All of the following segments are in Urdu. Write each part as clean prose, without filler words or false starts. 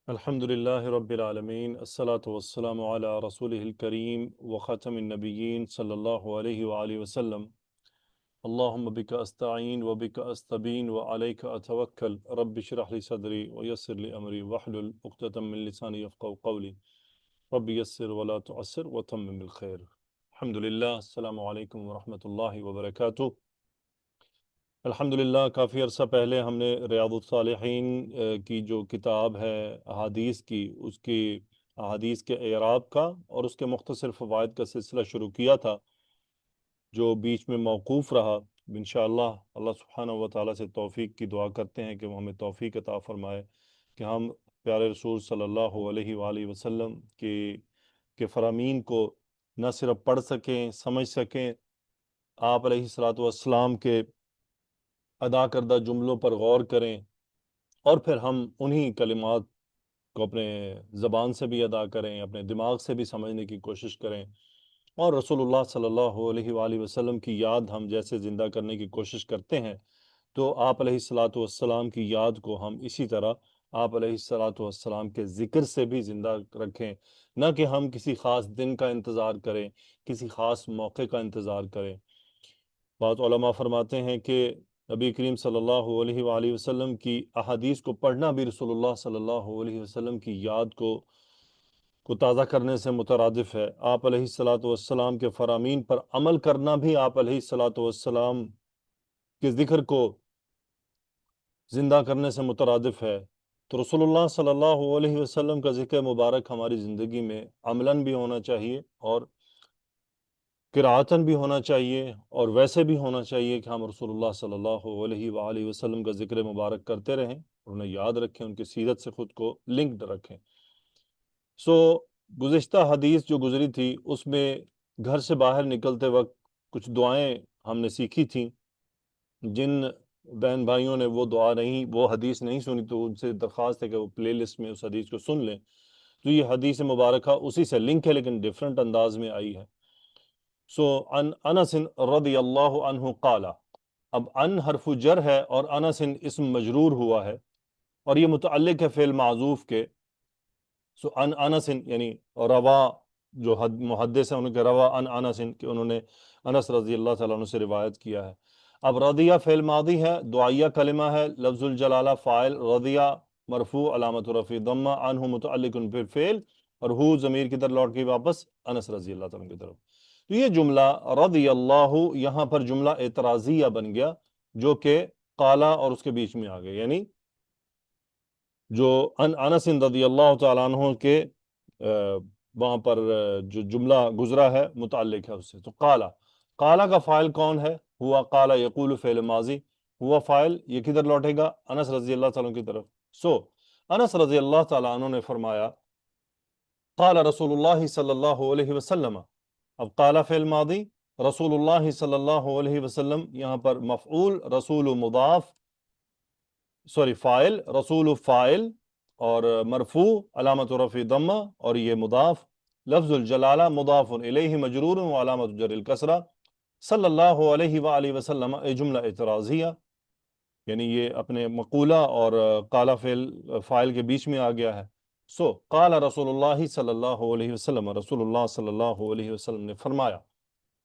الحمد لله رب العالمين الصلاة والسلام على رسوله الكريم وخاتم النبيين صلى الله عليه وآله وسلم اللهم بك أستعين وبك أستبين وعليك أتوكل رب اشرح لي صدري ويسر لي أمري واحلل عقدة من لساني يفقهوا قولي رب يسر ولا تعسر وتمم بالخير. الحمد لله. السلام عليكم ورحمة الله وبركاته. الحمدللہ کافی عرصہ پہلے ہم نے ریاض الصالحین کی جو کتاب ہے احادیث کی، اس کی احادیث کے اعراب کا اور اس کے مختصر فوائد کا سلسلہ شروع کیا تھا، جو بیچ میں موقوف رہا۔ انشاءاللہ اللہ سبحانہ و تعالیٰ سے توفیق کی دعا کرتے ہیں کہ وہ ہمیں توفیق عطا فرمائے کہ ہم پیارے رسول صلی اللہ علیہ وآلہ وسلم کے فرامین کو نہ صرف پڑھ سکیں، سمجھ سکیں، آپ علیہ الصلوۃ والسلام کے ادا کردہ جملوں پر غور کریں، اور پھر ہم انہی کلمات کو اپنے زبان سے بھی ادا کریں، اپنے دماغ سے بھی سمجھنے کی کوشش کریں، اور رسول اللہ صلی اللہ علیہ وآلہ وسلم کی یاد ہم جیسے زندہ کرنے کی کوشش کرتے ہیں، تو آپ علیہ الصلوۃ والسلام کی یاد کو ہم اسی طرح آپ علیہ الصلوۃ والسلام کے ذکر سے بھی زندہ رکھیں، نہ کہ ہم کسی خاص دن کا انتظار کریں، کسی خاص موقع کا انتظار کریں۔ بعض علماء فرماتے ہیں کہ نبی کریم صلی اللہ علیہ وآلہ وسلم کی احادیث کو پڑھنا بھی رسول اللہ صلی اللہ علیہ وسلم کی یاد کو تازہ کرنے سے مترادف ہے۔ آپ علیہ الصلوۃ والسلام کے فرامین پر عمل کرنا بھی آپ علیہ الصلوۃ والسلام کے ذکر کو زندہ کرنے سے مترادف ہے۔ تو رسول اللہ صلی اللہ علیہ وسلم کا ذکر مبارک ہماری زندگی میں عملاً بھی ہونا چاہیے اور قرأتاً بھی ہونا چاہیے، اور ویسے بھی ہونا چاہیے کہ ہم رسول اللہ صلی اللہ علیہ وآلہ وسلم کا ذکر مبارک کرتے رہیں، انہیں یاد رکھیں، ان کی سیرت سے خود کو لنکڈ رکھیں۔ گزشتہ حدیث جو گزری تھی اس میں گھر سے باہر نکلتے وقت کچھ دعائیں ہم نے سیکھی تھیں۔ جن بہن بھائیوں نے وہ حدیث نہیں سنی تو ان سے درخواست ہے کہ وہ پلے لسٹ میں اس حدیث کو سن لیں۔ تو یہ حدیث مبارکہ اسی سے لنک ہے لیکن ڈیفرنٹ انداز میں آئی ہے۔ عن انس رضی اللہ عنہ قال، اب ان حرف جر ہے اور انس اسم مجرور ہوا ہے، اور یہ متعلق ہے فعل معذوف کے۔ عن انس یعنی روا، جو محدث ہیں ان کے روا عن انس کہ انہوں نے انس رضی اللہ تعالیٰ عنہ سے روایت کیا ہے۔ اب رضیہ فعل ماضی ہے، دعائیہ کلمہ ہے، لفظ الجلالہ فاعل، رضیہ مرفوع علامت رفع ضمہ، عنہ متعلق بالفعل، اور ہو ضمیر کی طرف لوٹ کے واپس انس رضی اللہ تعالیٰ کی طرف۔ تو یہ جملہ رضی اللہ یہاں پر جملہ اعتراضیہ بن گیا، جو کہ قالا اور اس کے بیچ میں آ گیا، یعنی جو انس رضی اللہ تعالیٰ عنہ کے وہاں پر جو جملہ گزرا ہے متعلق ہے اس سے۔ تو قالا کا فاعل کون ہے؟ ہوا قالا یقول فعل ماضی، ہوا فاعل یہ کدھر لوٹے گا؟ انس رضی اللہ تعالیٰ عنہ کی طرف۔ انس رضی اللہ تعالیٰ عنہ نے فرمایا قال رسول اللہ صلی اللہ علیہ وسلم۔ اب قال فعل ماضی، رسول اللہ صلی اللہ علیہ وسلم یہاں پر مفعول، رسول مضاف، فاعل، رسول فاعل، اور مرفوع علامت رفع ضمہ، اور یہ مضاف، لفظ الجلالہ مضاف الیہ مجرور و علامت جر الکسرہ، صلی اللہ علیہ وآلہ وسلم جملہ اعتراضیہ، یعنی یہ اپنے مقولہ اور قال فاعل کے بیچ میں آ گیا ہے۔ قال رسول اللہ صلی اللہ علیہ وسلم، رسول اللہ صلی اللہ علیہ وسلم نے فرمایا۔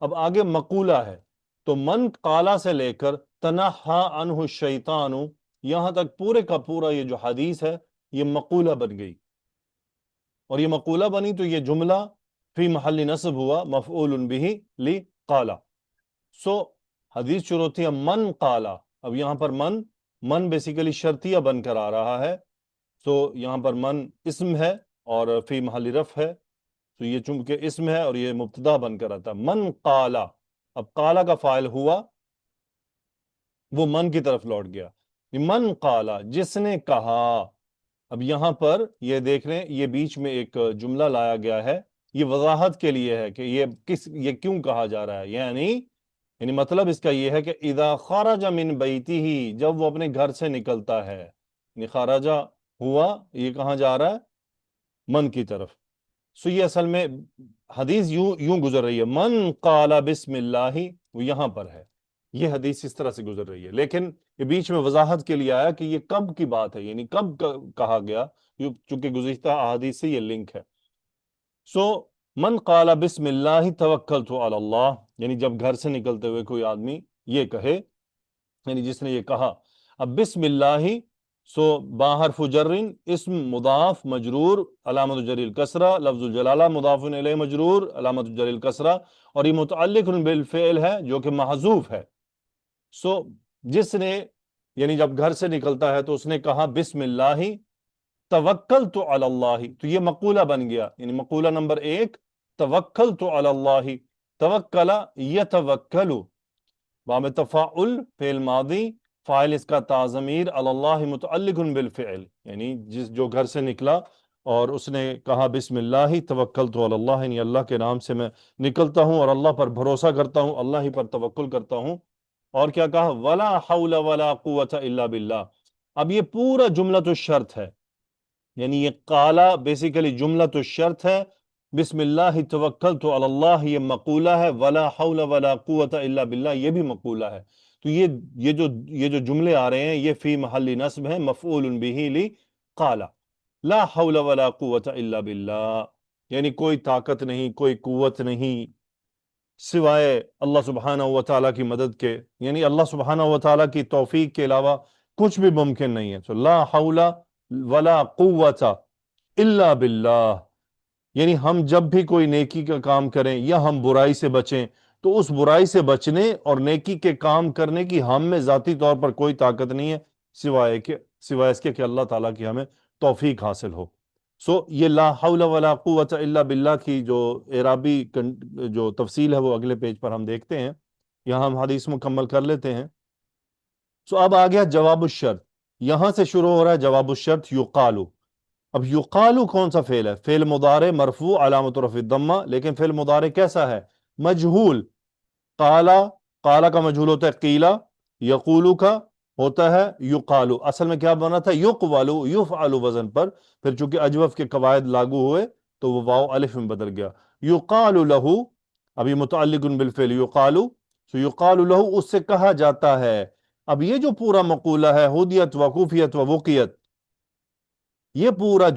اب آگے مقولہ ہے، تو من قالا سے لے کر تنہا عنہ الشیطان، یہاں تک پورے کا پورا یہ جو حدیث ہے یہ مقولہ بن گئی، اور یہ مقولہ بنی تو یہ جملہ فی محل نصب ہوا مفعول بہ لی قالا۔ حدیث شروع ہوتی ہے من قالا، اب یہاں پر من بیسیکلی شرطیہ بن کر آ رہا ہے، یہاں پر من اسم ہے اور فی محل رفع ہے، تو یہ چونکہ اسم ہے اور یہ مبتدا بن کر آتا ہے من قالا۔ اب قالا کا فاعل ہوا، وہ من کی طرف لوٹ گیا، من قالا جس نے کہا۔ اب یہاں پر یہ دیکھ رہے ہیں، یہ بیچ میں ایک جملہ لایا گیا ہے، یہ وضاحت کے لیے ہے کہ یہ کیوں کہا جا رہا ہے، یعنی مطلب اس کا یہ ہے کہ اذا خرج من بیتہ، جب وہ اپنے گھر سے نکلتا ہے، یعنی خرجہ ہوا، یہ کہاں جا رہا ہے؟ من کی طرف۔ یہ اصل میں حدیث یوں گزر رہی ہے، من قال بسم اللہ، وہ یہاں پر ہے، یہ حدیث اس طرح سے گزر رہی ہے، لیکن یہ بیچ میں وضاحت کے لیے آیا کہ یہ کب کی بات ہے، یعنی کب کہا گیا، چونکہ گزشتہ احادیث سے یہ لنک ہے۔ سو من قال بسم اللہ توکلت علی اللہ، یعنی جب گھر سے نکلتے ہوئے کوئی آدمی یہ کہے، یعنی جس نے یہ کہا، اب بسم اللہ، سو باہر فجرن اسم مضاف مجرور علامت جر الکسرہ، لفظ الجلالہ مضاف الیہ مجرور علامت جر الکسرہ، اور یہ متعلق بالفعل ہے جو کہ محذوف ہے۔ سو جس نے، یعنی جب گھر سے نکلتا ہے تو اس نے کہا بسم اللہ توکلت علی اللہ، تو یہ مقولہ بن گیا، یعنی مقولہ نمبر 1 توکلت علی اللہ، توکل یتوکل، باب تفاعل فعل ماضی، فاعل اس کا تا ضمیر علی اللہ متعلق بالفعل، یعنی جو گھر سے نکلا اور اس نے کہا بسم اللہ توکلت علی اللہ، یعنی اللہ کے نام سے میں نکلتا ہوں اور اللہ پر بھروسہ کرتا ہوں، اللہ ہی پر توکل کرتا ہوں۔ اور کیا کہا، ولا حول ولا قوت الا باللہ۔ اب یہ پورا جملۃ الشرط ہے، یعنی یہ قالا بیسیکلی جملۃ الشرط ہے، بسم اللہ توکلت علی اللہ یہ مقولہ ہے، ولا حول ولا قوت الا باللہ یہ بھی مقولہ ہے۔ تو یہ جو جملے آ رہے ہیں یہ فی محل نصب ہیں، مفعول بہ لی قالا، لا حول ولا قوت الا باللہ، یعنی کوئی طاقت نہیں، کوئی قوت نہیں سوائے اللہ سبحانہ و تعالیٰ کی مدد کے، یعنی اللہ سبحانہ و تعالیٰ کی توفیق کے علاوہ کچھ بھی ممکن نہیں ہے۔ تو لا حول ولا قوت الا باللہ، یعنی ہم جب بھی کوئی نیکی کا کام کریں یا ہم برائی سے بچیں تو اس برائی سے بچنے اور نیکی کے کام کرنے کی ہم میں ذاتی طور پر کوئی طاقت نہیں ہے سوائے اس کے کہ اللہ تعالیٰ کی ہمیں توفیق حاصل ہو۔ سو یہ لا حول ولا قوت الا باللہ کی جو اعرابی جو تفصیل ہے وہ اگلے پیج پر ہم دیکھتے ہیں، یہاں ہم حدیث مکمل کر لیتے ہیں۔ سو اب آ گیا جواب الشرط، یہاں سے شروع ہو رہا ہے جواب الشرط یقالو۔ اب یقالو کون سا فعل ہے؟ فعل مضارع مرفوع علامت رفع الضمہ، لیکن فعل مضارع کیسا ہے؟ مجہول۔ قالا کا مجہول ہوتا ہے قیلا، یقولو کا ہوتا ہے یقالو، اصل میں کیا بنا تھا؟ یقوالو، یفعلو وزن پر، پھر چونکہ اجوف کے قواعد لاگو ہوئے تو وہ واو الف میں بدل گیا۔ یقال لہو، ابھی متعلق بالفعل یقالو، سو یقال لہو اس سے کہا جاتا ہے۔ اب یہ جو پورا مقولہ ہے ہدیت وقوفیت ووقیت، یہ پورا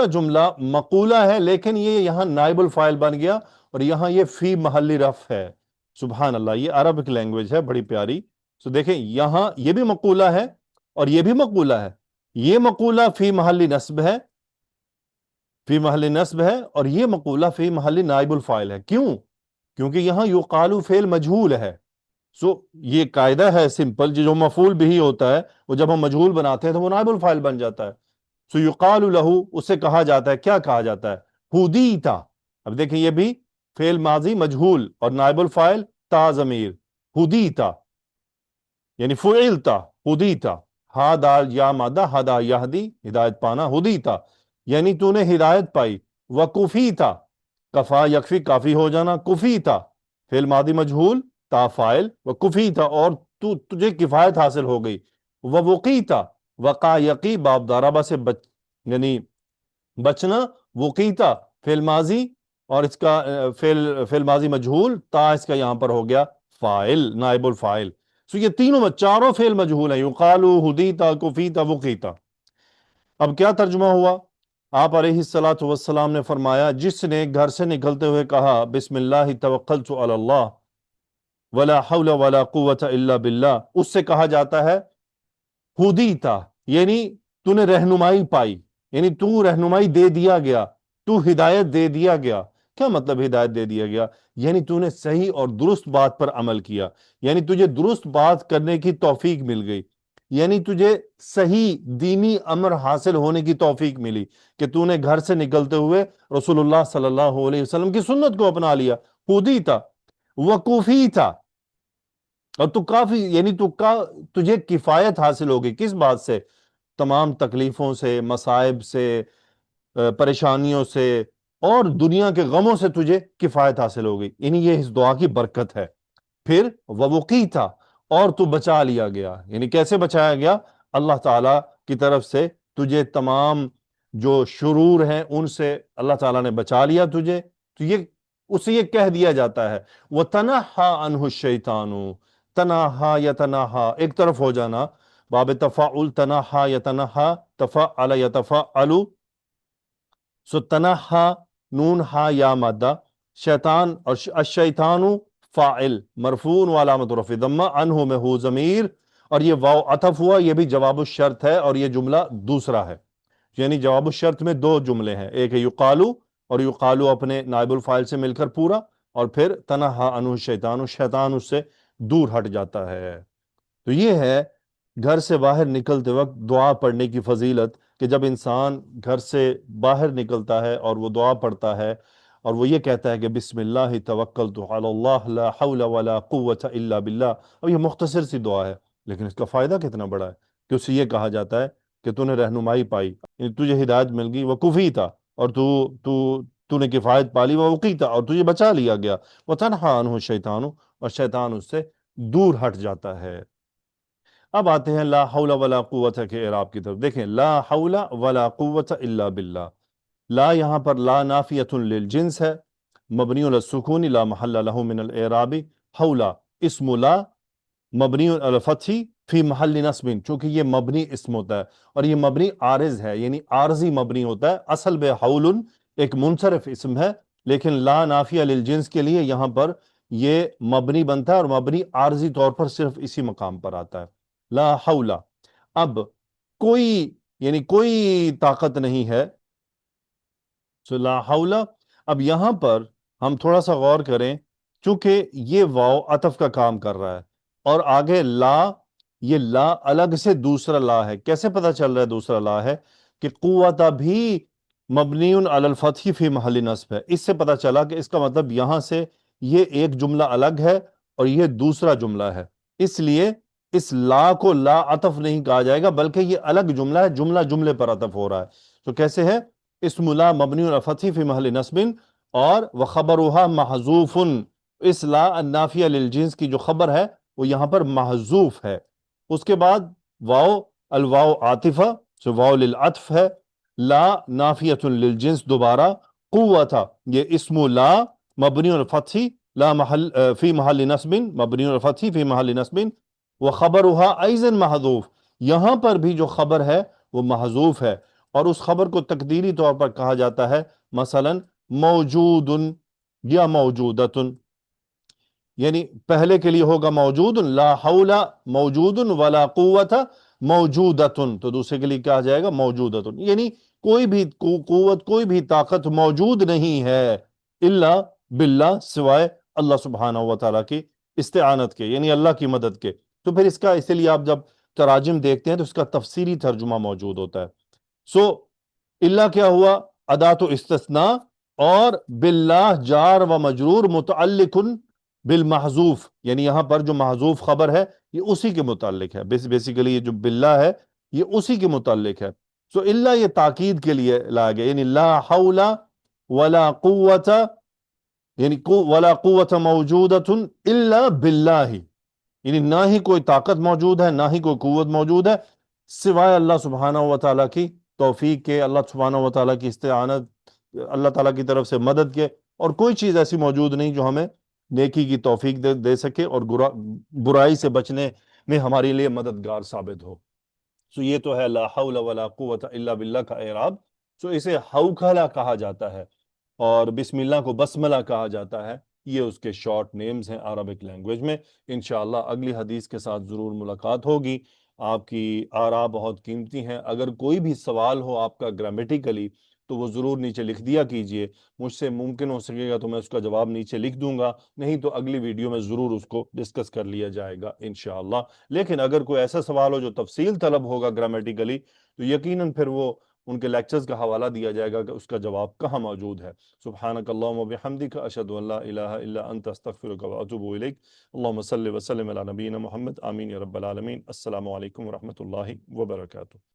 جملہ مقولہ ہے، لیکن یہ یہاں نائب الفاعل بن گیا اور یہاں یہ فی محل رفع ہے۔ سبحان اللہ، یہ عربک لینگویج ہے بڑی پیاری۔ سو دیکھیں یہاں یہ بھی مقولہ ہے اور یہ بھی مقولہ ہے، یہ مقولہ فی محل نصب ہے، اور یہ مقولہ فی محل نائب الفاعل ہے۔ کیوں؟ کیونکہ یہاں یقالو فعل مجہول ہے۔ سو یہ قاعدہ ہے سمپل، جو مفعول بھی ہوتا ہے وہ جب ہم مجہول بناتے ہیں تو وہ نائب الفاعل بن جاتا ہے۔ سو یقال لہو اس سے کہا جاتا ہے، کیا کہا جاتا ہے؟ ہدیتا۔ اب دیکھیں یہ بھی فعل ماضی مجہول اور نائب الفاعل تا ضمیر، ہدیتا یعنی فعلتا، ہدیتا، ہا دال یا مادہ، ہدا یہدی ہدایت پانا، ہدیتا یعنی تو نے ہدایت پائی، وکفیتا، کفا یکفی کافی ہو جانا، کفیتا فعل ماضی مجہول تا فاعل، وکفیتا اور تجھے کفایت حاصل ہو گئی، ووقیتا وقا یقی باب ضربہ سے یعنی بچنا، وقیتا فعل ماضی اور اس کا فعل ماضی مجہول، تا اس کا یہاں پر ہو گیا فاعل، نائب الفاعل۔ سو یہ تینوں چاروں فعل مجہول ہیں، یقالو، ہدیتا، کفیتا، وقیتا۔ اب کیا ترجمہ ہوا؟ آپ علیہ الصلاۃ والسلام نے فرمایا جس نے گھر سے نکلتے ہوئے کہا بسم اللہ توکلت علی اللہ ولا حول ولا قوت الا باللہ، اس سے کہا جاتا ہے ہدیتا، یعنی تو نے رہنمائی پائی، یعنی تو رہنمائی دے دیا گیا، تو ہدایت دے دیا گیا۔ کیا مطلب ہدایت دے دیا گیا؟ یعنی تو نے صحیح اور درست بات پر عمل کیا، یعنی تجھے درست بات کرنے کی توفیق مل گئی، یعنی تجھے صحیح دینی امر حاصل ہونے کی توفیق ملی کہ تو نے گھر سے نکلتے ہوئے رسول اللہ صلی اللہ علیہ وسلم کی سنت کو اپنا لیا، ہدیتا وکفیتا، اور تو کافی، یعنی تجھے کفایت حاصل ہوگی کس بات سے؟ تمام تکلیفوں سے، مصائب سے، پریشانیوں سے اور دنیا کے غموں سے تجھے کفایت حاصل ہوگی، یعنی یہ اس دعا کی برکت ہے۔ پھر ووقیتا، اور تو بچا لیا گیا، یعنی کیسے بچایا گیا؟ اللہ تعالیٰ کی طرف سے تجھے تمام جو شرور ہیں ان سے اللہ تعالیٰ نے بچا لیا تجھے۔ تو یہ اسے یہ کہہ دیا جاتا ہے وَتَنَحَّى عَنْهُ الشَّيْطَانُ، تناہا یتناہا ایک طرف ہو جانا، باب تفاعل تناہا یتناہا، تفاعل یتفاعل، سو تنہا نون ہا یا مادہ، شیطان اور الشیطان فاعل مرفوع وعلامت رفع ضمہ، عنہ میں ہو ضمیر، اور یہ واو عطف ہوا، یہ بھی جواب الشرط ہے، اور یہ جملہ دوسرا ہے، یعنی جواب الشرط میں دو جملے ہیں، ایک ہے یقالو، اور یقالو اپنے نائب الفاعل سے مل کر پورا، اور پھر تنہا عنہ الشیطان، شیطان اس سے دور ہٹ جاتا ہے۔ تو یہ ہے گھر سے باہر نکلتے وقت دعا پڑھنے کی فضیلت، کہ جب انسان گھر سے باہر نکلتا ہے اور وہ دعا پڑھتا ہے اور وہ یہ کہتا ہے کہ بسم اللہ توکلت علی اللہ لا حول ولا قوة الا باللہ، اب یہ مختصر سی دعا ہے لیکن اس کا فائدہ کتنا بڑا ہے کہ اس سے یہ کہا جاتا ہے کہ تو نے رہنمائی پائی، یعنی تجھے ہدایت مل گئی، وکفیتا، اور تو نے کفایت پالی، ووقیتا، اور تجھے بچا لیا گیا، وتنہا عنہ الشیطان، اور شیطان اس سے دور ہٹ جاتا ہے۔ اب آتے ہیں لا حول ولا قوت کے اعراب کی طرف، دیکھیں لا حول ولا قوت الا باللہ، لا یہاں پر لا نافیۃ للجنس ہے، مبنی علی السکون لا محل له من الاعراب، حول اسم لا مبنی علی الفتح فی محل نصب، چونکہ یہ مبنی اسم ہوتا ہے اور یہ مبنی عارض ہے، یعنی عارضی مبنی ہوتا ہے، اصل بے حول ایک منصرف اسم ہے، لیکن لا نافیہ للجنس کے لیے یہاں پر یہ مبنی بنتا ہے اور مبنی عارضی طور پر صرف اسی مقام پر آتا ہے، لا حول، اب کوئی یعنی کوئی طاقت نہیں ہے، سو لا حول، اب یہاں پر ہم تھوڑا سا غور کریں، چونکہ یہ واو عطف کا کام کر رہا ہے اور آگے لا، یہ لا الگ سے دوسرا لا ہے، کیسے پتا چل رہا ہے دوسرا لا ہے؟ کہ قوت بھی مبنی علی الفتح فی محل نصب ہے، اس سے پتا چلا کہ اس کا مطلب یہاں سے یہ ایک جملہ الگ ہے اور یہ دوسرا جملہ ہے، اس لیے اس لا کو لا عطف نہیں کہا جائے گا بلکہ یہ الگ جملہ ہے، جملہ جملے پر عطف ہو رہا ہے۔ تو کیسے ہے؟ اسم لا مبنی علی الفتح فی محل نصب، اور وخبرها محذوف، اس لا النافیہ للجنس کی جو خبر ہے وہ یہاں پر محذوف ہے۔ اس کے بعد واو، الواو عاطفہ، سو واو للعطف ہے، لا نافیۃ للجنس دوبارہ، قوتا یہ اسم لا مبنی الفتح لا محل فی محل نصب، مبنی الفتح فی محل نصب، وخبرها ایضا محذوف، یہاں پر بھی جو خبر ہے وہ محذوف ہے، اور اس خبر کو تقدیری طور پر کہا جاتا ہے مثلا موجود یا موجودت، یعنی پہلے کے لیے ہوگا موجود، لا حول موجود ولا قوت موجودت، تو دوسرے کے لیے کیا جائے گا موجودت، یعنی کوئی بھی قوت، کوئی بھی طاقت موجود نہیں ہے الا باللہ، سوائے اللہ سبحانہ و تعالیٰ کی استعانت کے، یعنی اللہ کی مدد کے۔ تو پھر اس کا اسی لیے آپ جب تراجم دیکھتے ہیں تو اس کا تفسیری ترجمہ موجود ہوتا ہے۔ سو اللہ کیا ہوا؟ اداۃ استثناء، اور باللہ جار و مجرور متعلق بالمحذوف، یعنی یہاں پر جو محذوف خبر ہے یہ اسی کے متعلق ہے، بیسیکلی یہ جو باللہ ہے یہ اسی کے متعلق ہے۔ سو اللہ یہ تاکید کے لیے لایا گیا، یعنی لا حول ولا قوت، یعنی ولا قوت موجودۃ الا باللہ، یعنی نہ ہی کوئی طاقت موجود ہے نہ ہی کوئی قوت موجود ہے سوائے اللہ سبحانہ و تعالیٰ کی توفیق کے، اللہ سبحانہ و تعالیٰ کی استعانت، اللہ تعالیٰ کی طرف سے مدد کے، اور کوئی چیز ایسی موجود نہیں جو ہمیں نیکی کی توفیق دے سکے اور برائی سے بچنے میں ہمارے لیے مددگار ثابت ہو۔ سو یہ تو ہے لا حول ولا قوت الا باللہ کا اعراب۔ سو اسے حوکلہ کہا جاتا ہے اور بسم اللہ کو بسملہ کہا جاتا ہے، یہ اس کے شارٹ نیمز ہیں عربک لینگویج میں۔ انشاءاللہ اگلی حدیث کے ساتھ ضرور ملاقات ہوگی۔ آپ کی آراء بہت قیمتی ہیں، اگر کوئی بھی سوال ہو آپ کا گرامیٹیکلی تو وہ ضرور نیچے لکھ دیا کیجئے، مجھ سے ممکن ہو سکے گا تو میں اس کا جواب نیچے لکھ دوں گا، نہیں تو اگلی ویڈیو میں ضرور اس کو ڈسکس کر لیا جائے گا انشاءاللہ۔ لیکن اگر کوئی ایسا سوال ہو جو تفصیل طلب ہوگا گرامیٹیکلی تو یقیناً پھر وہ ان کے لیکچرز کا حوالہ دیا جائے گا کہ اس کا جواب کہاں موجود ہے۔ سبحانک اللہم و بحمدک، اشہد ان لا الہ الا انت، استغفرک و اتوب الیک۔ اللہم صلی وسلم علی نبینا محمد، آمین یا رب العالمین۔ السلام علیکم ورحمۃ اللہ وبرکاتہ۔